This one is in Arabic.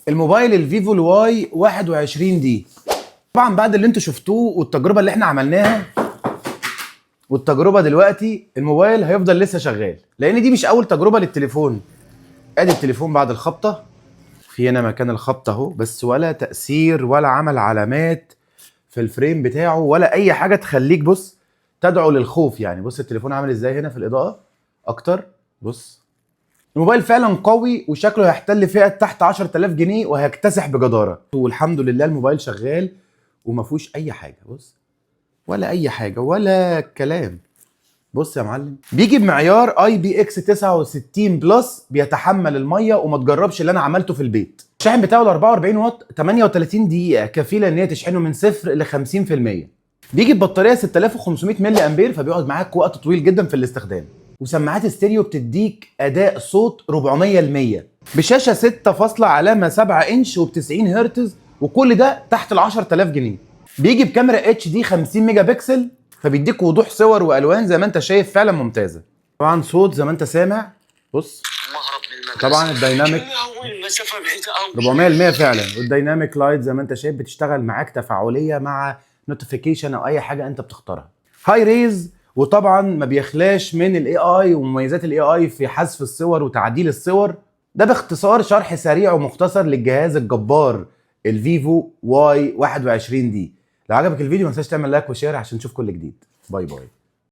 الموبايل الفيفو الواي 21 دي. طبعا بعد اللي انتوا شفتوه والتجربه اللي احنا عملناها والتجربه دلوقتي، الموبايل هيفضل لسه شغال، لان دي مش اول تجربه للتليفون. ادي التليفون بعد الخبطه، في هنا مكان الخبطه اهو، بس ولا تاثير ولا عمل علامات في الفريم بتاعه ولا اي حاجه تخليك بص تدعو للخوف. يعني بص التليفون عامل ازاي هنا في الاضاءه اكتر. بص الموبايل فعلا قوي وشكله هيحتل فئه تحت 10000 جنيه وهيكتسح بجداره، والحمد لله الموبايل شغال وما فيهوش اي حاجه. بص ولا اي حاجه ولا كلام. بص يا معلم، بيجي بمعيار IPX 69 بلس، بيتحمل الميه وما تجربش اللي انا عملته في البيت. الشاحن بتاعه ال 44 واط 38 دقيقه كفيله ان هي تشحنه من 0 ل 50%. بيجي ببطاريه 6500 ملي امبير، فبيقعد معاك وقت طويل جدا في الاستخدام. وسماعات ستيريو بتديك اداء صوت 400%، بشاشه 6.7 انش وب90 هرتز، وكل ده تحت ال 10000 جنيه. بيجي بكاميرا HD 50 ميجا بكسل، فبيديك وضوح صور والوان زي ما انت شايف فعلا ممتازه. طبعا صوت زي ما انت سامع. بص طبعا الدايناميك 400% فعلا، والدايناميك لايت زي ما انت شايف بتشتغل معاك تفاعليه مع نوتيفيكيشن او اي حاجه انت بتختارها. هاي ريز، وطبعا ما بيخلاش من الاي اي ومميزات الاي اي في حذف الصور وتعديل الصور. ده باختصار شرح سريع ومختصر للجهاز الجبار الفيفو واي 21 دي. لو عجبك الفيديو ما تنساش تعمل لايك وشير عشان تشوف كل جديد. باي باي.